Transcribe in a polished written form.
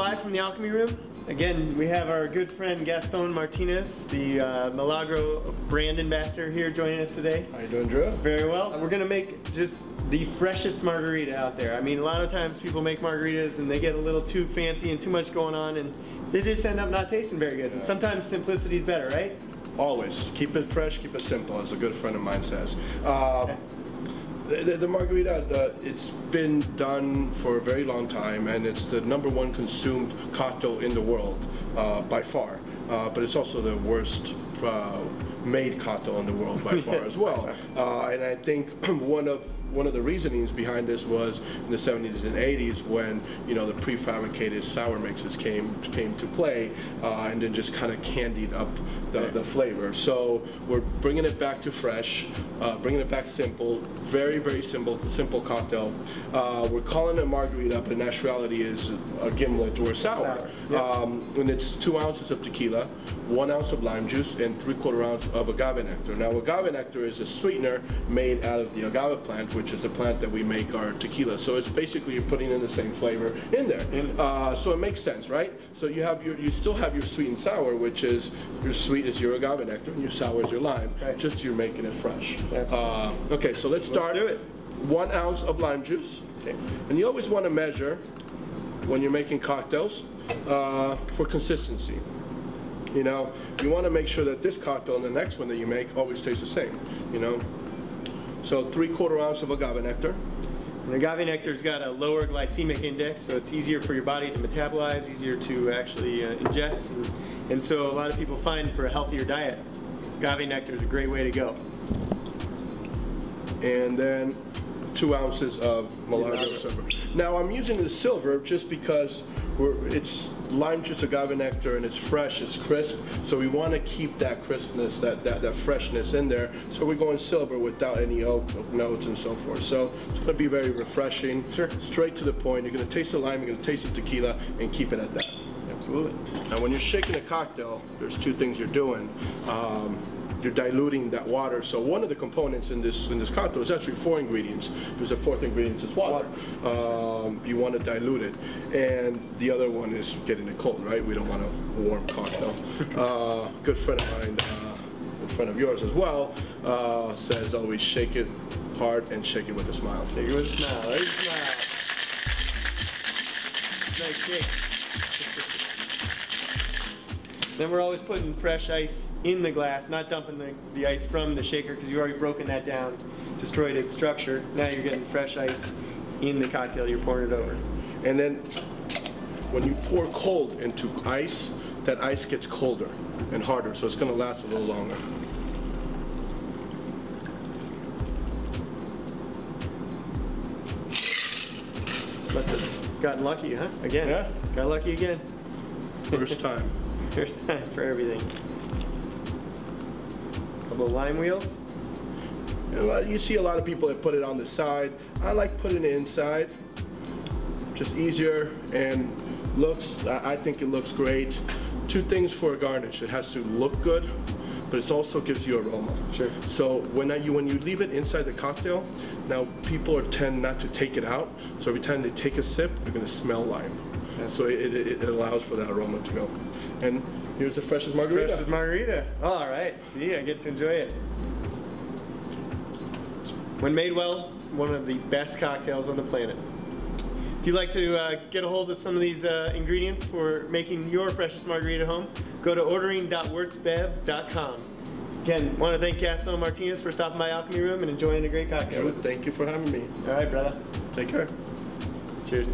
live from the Alchemy room. Again, we have our good friend Gaston Martinez, the Milagro brand ambassador here joining us today. How you doing, Drew? Very well. We're gonna make just the freshest margarita out there. I mean, a lot of times people make margaritas and they get a little too fancy and too much going on and they just end up not tasting very good. And sometimes simplicity is better, right? Always. Keep it fresh, keep it simple, as a good friend of mine says. The margarita, it's been done for a very long time, and it's the #1 consumed cocktail in the world by far. But it's also the worst made cocktail in the world by far as well. And I think one of the reasonings behind this was in the 70s and 80s when, you know, the prefabricated sour mixes came to play, and then just kind of candied up the flavor. So we're bringing it back to fresh, bringing it back simple, very simple cocktail. We're calling it margarita, but in actuality is a gimlet or sour. Yep. And it's 2 ounces of tequila, 1 ounce of lime juice, and 3/4 ounce of agave nectar. Now, agave nectar is a sweetener made out of the agave plant, which is the plant that we make our tequila. So it's basically you're putting in the same flavor in there. So it makes sense, right? So you still have your sweet and sour, which is your sweet is your agave nectar and your sour is your lime. Right. Just you're making it fresh. Okay, so let's start. Let's do it. 1 ounce of lime juice. Okay. And you always want to measure when you're making cocktails for consistency. You know, you want to make sure that this cocktail and the next one that you make always tastes the same, you know. So 3/4 ounce of agave nectar. And agave nectar's got a lower glycemic index, so it's easier for your body to metabolize, easier to actually ingest. And so a lot of people find for a healthier diet, agave nectar is a great way to go. And then 2 ounces of Milagro silver. Now I'm using the silver just because it's lime juice, agave nectar, and it's fresh, it's crisp, so we want to keep that crispness, that freshness in there. So we're going silver without any oak notes and so forth. So it's going to be very refreshing, straight to the point. You're going to taste the lime, you're going to taste the tequila, and keep it at that. Absolutely. Now when you're shaking a cocktail, there's 2 things you're doing. You're diluting that water. So one of the components in this cocktail is actually 4 ingredients. There's a 4th ingredient is water. You want to dilute it, and the other one is getting it cold, right? We don't want a warm cocktail. Good friend of mine, a friend of yours as well, says always shake it hard and shake it with a smile. Shake it with a smile. There's a smile. Nice shake. Then we're always putting fresh ice in the glass, not dumping the ice from the shaker because you've already broken that down, destroyed its structure. Now you're getting fresh ice in the cocktail, you're pouring it over. And then when you pour cold into ice, that ice gets colder and harder, so it's going to last a little longer. Must have gotten lucky, huh? Again. Yeah. Got lucky again. First time. First time for everything. Couple of lime wheels. You see a lot of people that put it on the side. I like putting it inside. Just easier and looks, I think it looks great. 2 things for a garnish. It has to look good, but it also gives you aroma. Sure. So when you leave it inside the cocktail, now people tend not to take it out. So every time they take a sip, they're going to smell lime. So it allows for that aroma to go. And here's the freshest margarita. Freshest margarita. All right. See, I get to enjoy it. When made well, one of the best cocktails on the planet. If you'd like to get a hold of some of these ingredients for making your freshest margarita home, go to ordering.wirtzbev.com. Again, want to thank Gaston Martinez for stopping by Alchemy Room and enjoying a great cocktail. Thank you for having me. All right, brother. Take care. Cheers.